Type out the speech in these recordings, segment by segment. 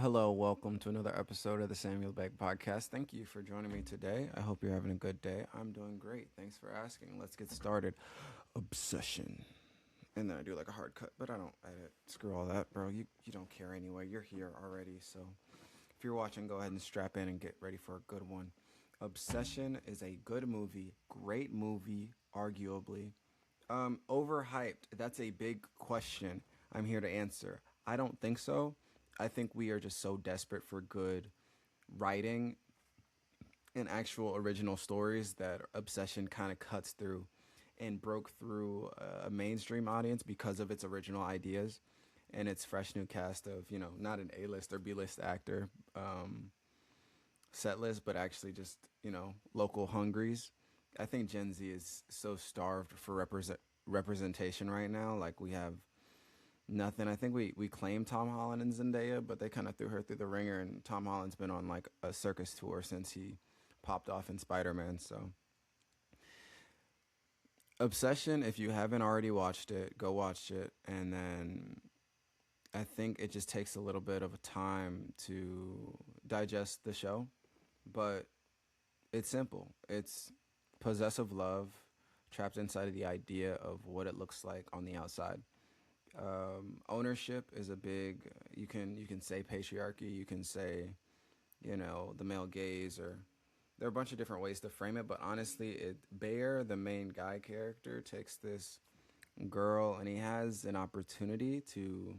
Hello, welcome to another episode of the Samuel Beck Podcast. Thank you for joining me today. I hope you're having a good day. I'm doing great. Thanks for asking. Let's get started. Obsession. And then I do like a hard cut, but I don't edit. Screw all that, bro. You don't care anyway. You're here already. So if you're watching, go ahead and strap in and get ready for a good one. Obsession is a good movie, great movie, arguably. Overhyped. That's a big question. I'm here to answer. I don't think so. I think we are just so desperate for good writing and actual original stories that Obsession kind of cuts through and broke through a mainstream audience because of its original ideas and its fresh new cast of, not an A-list or B-list actor set list, but actually just, local hungries. I think Gen Z is so starved for representation right now. Like we have nothing. I think we claimed Tom Holland and Zendaya, but they kind of threw her through the ringer. And Tom Holland's been on like a circus tour since he popped off in Spider Man. So, Obsession. If you haven't already watched it, go watch it. And then I think it just takes a little bit of a time to digest the show, but it's simple. It's possessive love trapped inside of the idea of what it looks like on the outside. Ownership is a big. You can say patriarchy. You can say the male gaze, or there are a bunch of different ways to frame it. But honestly, Bear, the main guy character, takes this girl and he has an opportunity to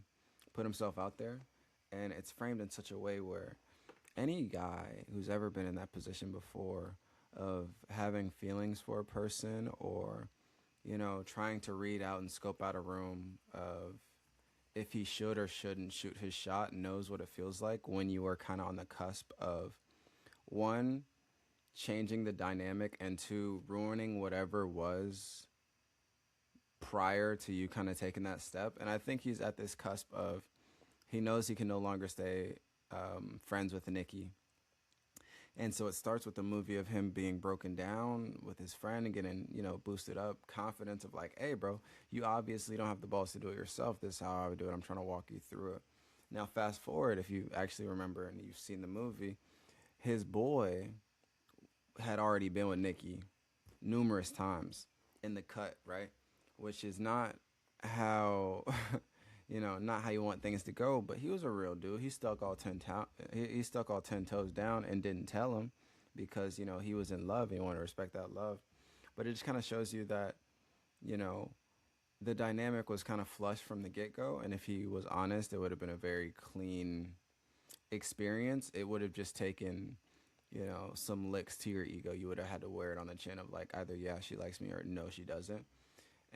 put himself out there, and it's framed in such a way where any guy who's ever been in that position before of having feelings for a person or trying to read out and scope out a room of if he should or shouldn't shoot his shot knows what it feels like when you are kind of on the cusp of one, changing the dynamic, and two, ruining whatever was prior to you kind of taking that step. And I think he's at this cusp of he knows he can no longer stay friends with Nikki. And so it starts with the movie of him being broken down with his friend and getting, boosted up, confidence of like, hey, bro, you obviously don't have the balls to do it yourself. This is how I would do it. I'm trying to walk you through it. Now, fast forward, if you actually remember and you've seen the movie, his boy had already been with Nikki numerous times in the cut, right? Which is not how, not how you want things to go. But he was a real dude. He stuck all 10 toes down and didn't tell him because he was in love and he wanted to respect that love. But it just kind of shows you that you know the dynamic was kind of flush from the get go. And if he was honest, it would have been a very clean experience. It would have just taken some licks to your ego. You would have had to wear it on the chin of like either yeah she likes me or no she doesn't.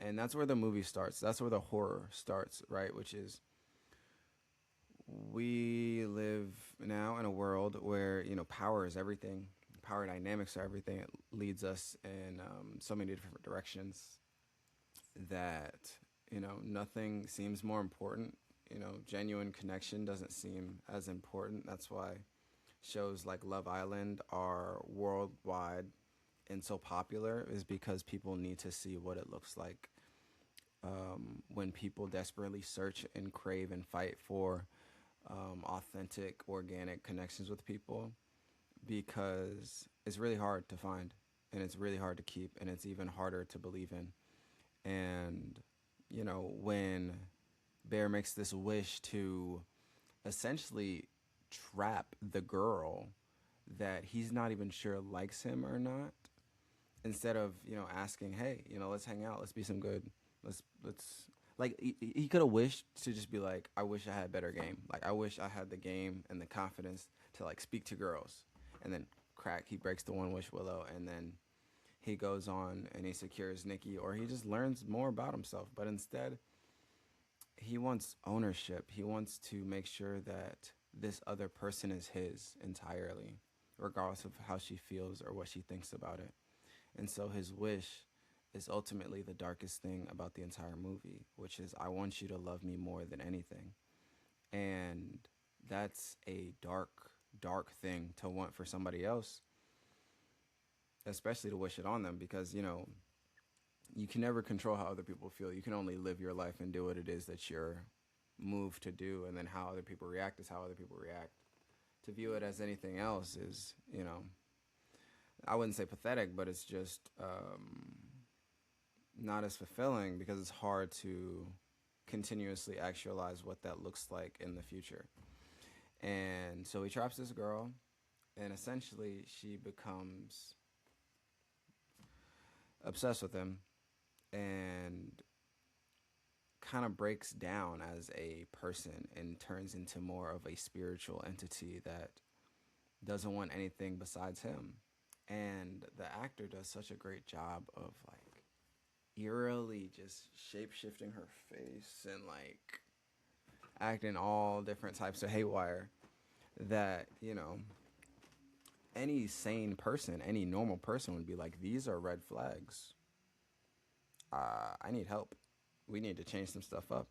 And that's where the movie starts. That's where the horror starts, right? Which is we live now in a world where power is everything. Power dynamics are everything. It leads us in so many different directions that nothing seems more important. Genuine connection doesn't seem as important. That's why shows like Love Island are worldwide and so popular, is because people need to see what it looks like when people desperately search and crave and fight for authentic, organic connections with people, because it's really hard to find and it's really hard to keep and it's even harder to believe in. And, when Bear makes this wish to essentially trap the girl that he's not even sure likes him or not, instead of asking, hey, let's hang out, let's be some good, let's like he could have wished to just be like, I wish I had a better game, like I wish I had the game and the confidence to like speak to girls, and then crack, he breaks the one wish Willow, and then he goes on and he secures Nikki, or he just learns more about himself. But instead, he wants ownership. He wants to make sure that this other person is his entirely, regardless of how she feels or what she thinks about it. And so his wish is ultimately the darkest thing about the entire movie, which is, I want you to love me more than anything. And that's a dark, dark thing to want for somebody else, especially to wish it on them, because, you can never control how other people feel. You can only live your life and do what it is that you're move to do, and then how other people react is how other people react. To view it as anything else is, I wouldn't say pathetic, but it's just not as fulfilling because it's hard to continuously actualize what that looks like in the future. And so he traps this girl, and essentially she becomes obsessed with him and kind of breaks down as a person and turns into more of a spiritual entity that doesn't want anything besides him. And the actor does such a great job of like eerily just shape shifting her face and like acting all different types of haywire that, any sane person, any normal person would be like, these are red flags. I need help. We need to change some stuff up.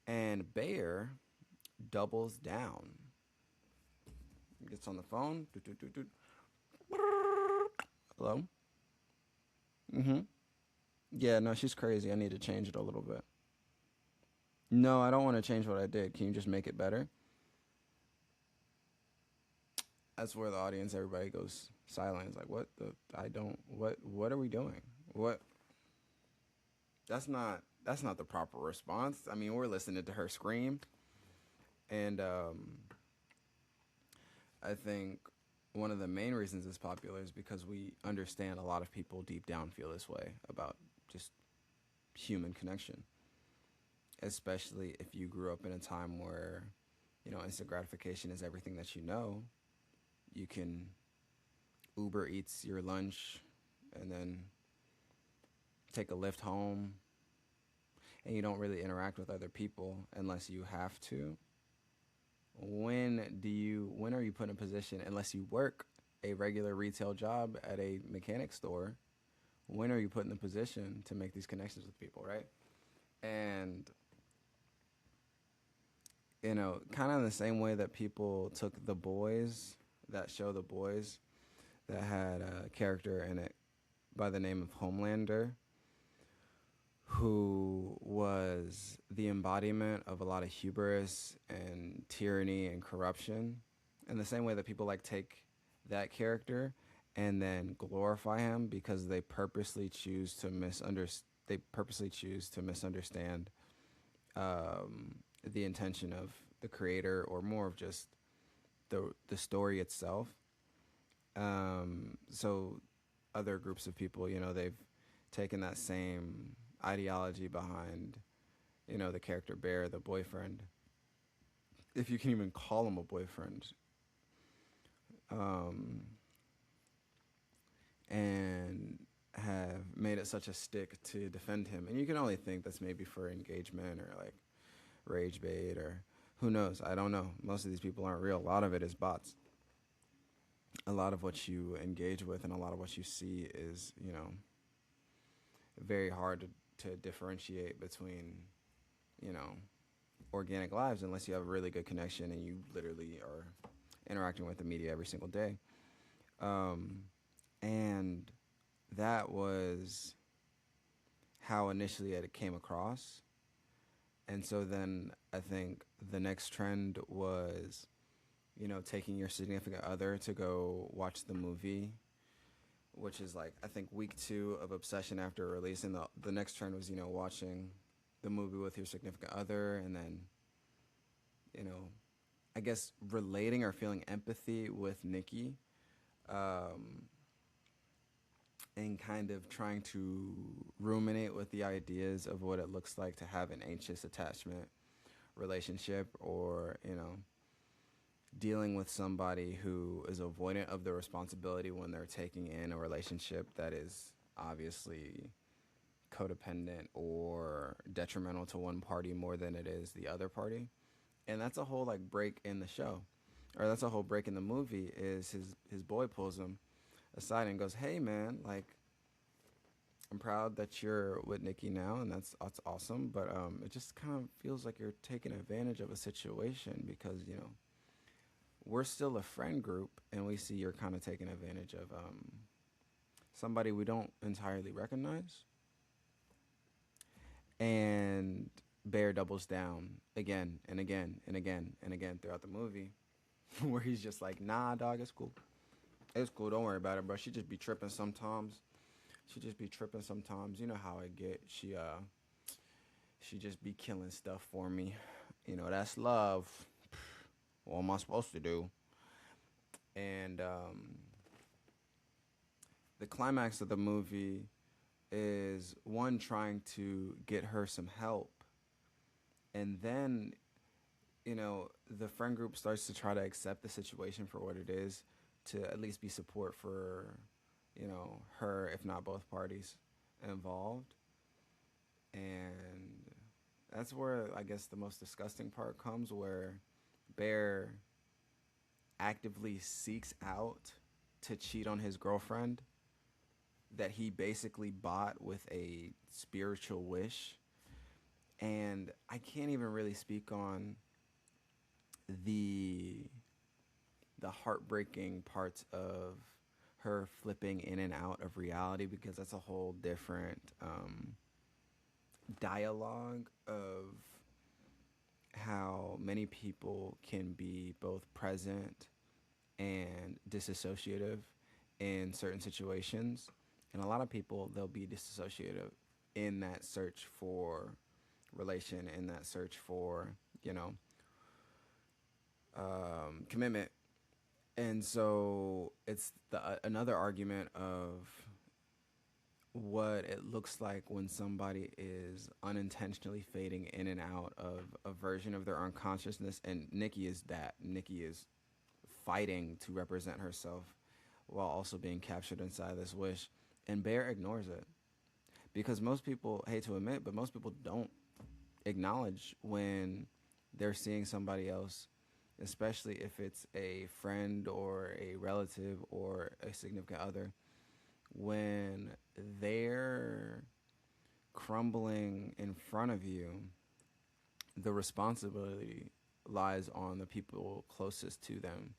And Bayer doubles down. Gets on the phone. Hello? Mm-hmm. Yeah, no, she's crazy. I need to change it a little bit. No, I don't want to change what I did. Can you just make it better? That's where the audience, everybody goes silent. It's like, what are we doing? What? That's not the proper response. I mean, we're listening to her scream. And I think one of the main reasons it's popular is because we understand a lot of people deep down feel this way about just human connection. Especially if you grew up in a time where, instant gratification is everything that you know. You can Uber Eats your lunch and then take a lift home, and you don't really interact with other people unless you have to. When are you put in a position, unless you work a regular retail job at a mechanic store, when are you put in the position to make these connections with people, right? And, kind of in the same way that people took The Boys, that show The Boys, that had a character in it by the name of Homelander, who was the embodiment of a lot of hubris and tyranny and corruption. In the same way that people like take that character and then glorify him because they purposely choose to misunderstand the intention of the creator, or more of just the story itself. So other groups of people, they've taken that same ideology behind, the character Bear, the boyfriend, if you can even call him a boyfriend, and have made it such a stick to defend him. And you can only think that's maybe for engagement or like rage bait, or who knows? I don't know. Most of these people aren't real. A lot of it is bots. A lot of what you engage with and a lot of what you see is, very hard to differentiate between, organic lives unless you have a really good connection and you literally are interacting with the media every single day. And that was how initially it came across. And so then I think the next trend was, taking your significant other to go watch the movie, which is like, I think week 2 of Obsession after release. And the next trend was, watching the movie with your significant other, and then, I guess relating or feeling empathy with Nikki, and kind of trying to ruminate with the ideas of what it looks like to have an anxious attachment relationship, or, dealing with somebody who is avoidant of the responsibility when they're taking in a relationship that is obviously codependent or detrimental to one party more than it is the other party. And that's a whole like break in the show, or that's a whole break in the movie, is his boy pulls him aside and goes, "Hey man, like, I'm proud that you're with Nikki now, and that's awesome, but it just kind of feels like you're taking advantage of a situation because, we're still a friend group, and we see you're kind of taking advantage of somebody we don't entirely recognize." And Bear doubles down again and again and again and again throughout the movie, where he's just like, "Nah, dog, it's cool. It's cool. Don't worry about it, bro. She just be tripping sometimes. She just be tripping sometimes. You know how I get. She just be killing stuff for me. You know, that's love. What am I supposed to do?" And the climax of the movie is one trying to get her some help, and then the friend group starts to try to accept the situation for what it is, to at least be support for her, if not both parties involved. And that's where I guess the most disgusting part comes, where Bear actively seeks out to cheat on his girlfriend that he basically bought with a spiritual wish. And I can't even really speak on the the heartbreaking parts of her flipping in and out of reality, because that's a whole different dialogue of how many people can be both present and disassociative in certain situations. And a lot of people, they'll be disassociative in that search for relation, in that search for, you know, commitment. And so it's another argument of what it looks like when somebody is unintentionally fading in and out of a version of their unconsciousness. And Nikki is that. Nikki is fighting to represent herself while also being captured inside this wish. And Bear ignores it. Because most people, hate to admit, but most people don't acknowledge when they're seeing somebody else, especially if it's a friend or a relative or a significant other, when they're crumbling in front of you, the responsibility lies on the people closest to them.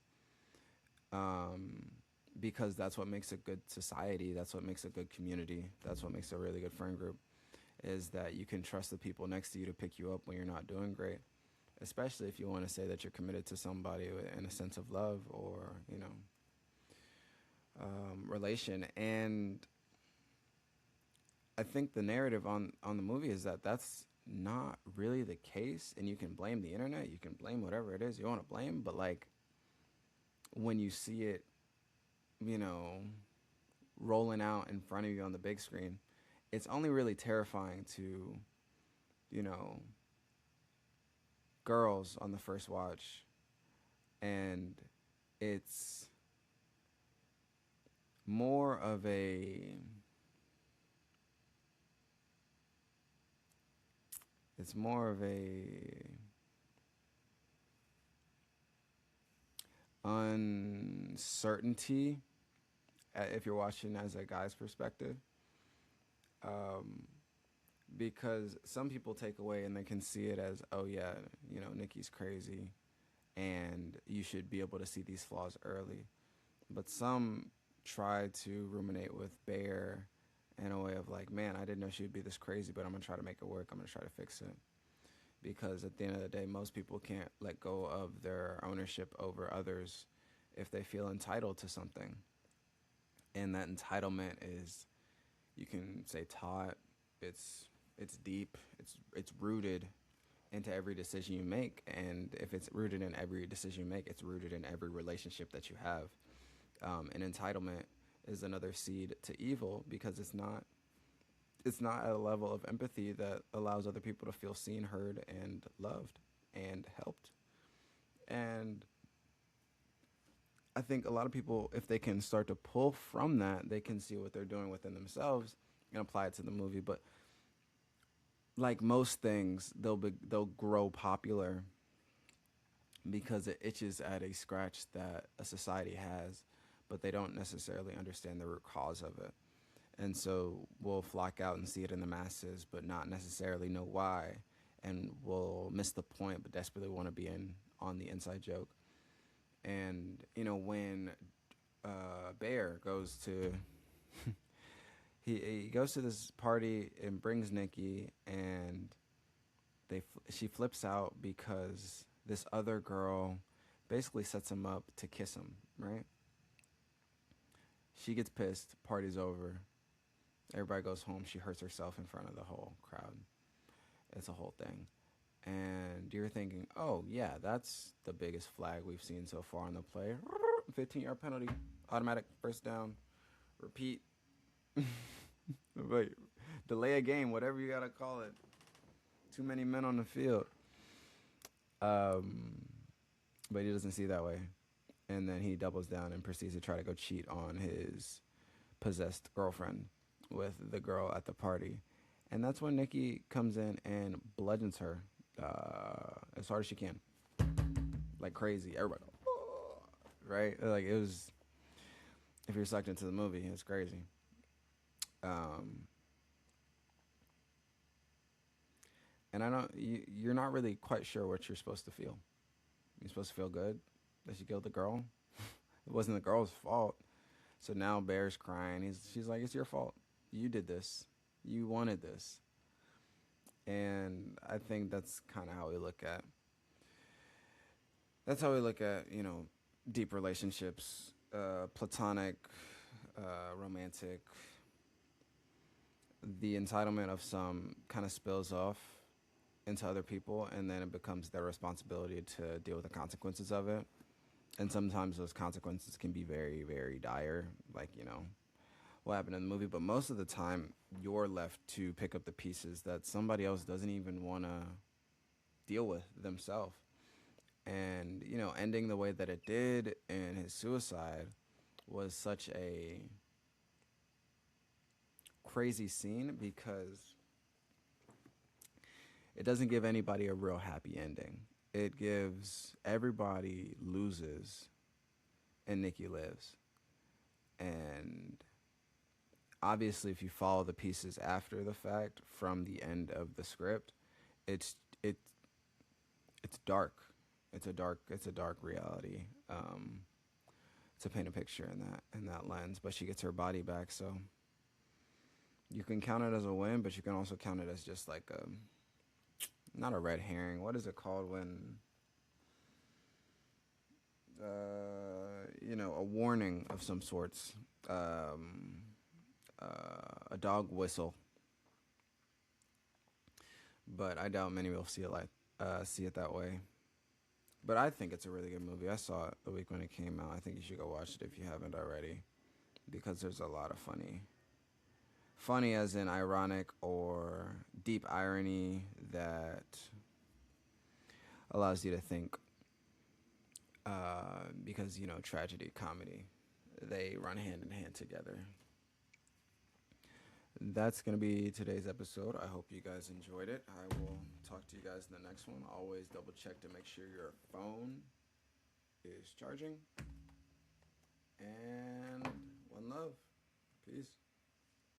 Because that's what makes a good society. That's what makes a good community. That's what makes a really good friend group, is that you can trust the people next to you to pick you up when you're not doing great, especially if you want to say that you're committed to somebody in a sense of love or, relation. And I think the narrative on the movie is that that's not really the case. And you can blame the internet, you can blame whatever it is you want to blame, but like when you see it, rolling out in front of you on the big screen, it's only really terrifying to, you know, girls on the first watch. And it's more of a it's more of a uncertainty, if you're watching as a guy's perspective, um, because some people take away and they can see it as, oh yeah, Nikki's crazy, and you should be able to see these flaws early. But some try to ruminate with Bear in a way of like, man, I didn't know she would be this crazy, but I'm gonna try to make it work. I'm gonna try to fix it. Because at the end of the day, most people can't let go of their ownership over others if they feel entitled to something. And that entitlement is, you can say, taught. It's deep. It's rooted into every decision you make. And if it's rooted in every decision you make, it's rooted in every relationship that you have. And entitlement is another seed to evil, because it's not at a level of empathy that allows other people to feel seen, heard, and loved and helped. And I think a lot of people, if they can start to pull from that, they can see what they're doing within themselves and apply it to the movie. But like most things, they'll grow popular because it itches at a scratch that a society has, but they don't necessarily understand the root cause of it. And so we'll flock out and see it in the masses, but not necessarily know why. And we'll miss the point, but desperately want to be in on the inside joke. And when Bear goes to he goes to this party and brings Nikki, and she flips out because this other girl basically sets him up to kiss him, right? She gets pissed, party's over, everybody goes home, she hurts herself in front of the whole crowd. It's a whole thing. And you're thinking, oh, yeah, that's the biggest flag we've seen so far on the play. 15-yard penalty, automatic first down, repeat. Wait, delay a game, whatever you got to call it. Too many men on the field. But he doesn't see that way. And then he doubles down and proceeds to try to go cheat on his possessed girlfriend with the girl at the party. And that's when Nikki comes in and bludgeons her as hard as she can. Like crazy. Everybody go, oh, right? Like it was, if you're sucked into the movie, it's crazy. And I don't, you're not really quite sure what you're supposed to feel. You're supposed to feel good that she killed the girl. It wasn't the girl's fault. So now Bear's crying. She's like, it's your fault. You did this. You wanted this. And I think that's kind of how we look at. That's how we look at, deep relationships, platonic, romantic. The entitlement of some kind of spills off into other people, and then it becomes their responsibility to deal with the consequences of it. And sometimes those consequences can be very, very dire, like, what happened in the movie. But most of the time, you're left to pick up the pieces that somebody else doesn't even want to deal with themselves. And, ending the way that it did in his suicide was such a crazy scene because it doesn't give anybody a real happy ending. It gives everybody loses and Nikki lives. And obviously, if you follow the pieces after the fact from the end of the script, it's dark. It's a dark reality. To paint a picture in that lens. But she gets her body back, so you can count it as a win, but you can also count it as just like not a red herring. What is it called when a warning of some sorts, a dog whistle. But I doubt many will see it that way. But I think it's a really good movie. I saw it the week when it came out. I think you should go watch it if you haven't already, because there's a lot of funny as in ironic or deep irony that allows you to think. Because tragedy, comedy, they run hand in hand together. That's going to be today's episode. I hope you guys enjoyed it. I will talk to you guys in the next one. Always double check to make sure your phone is charging. And one love. Peace.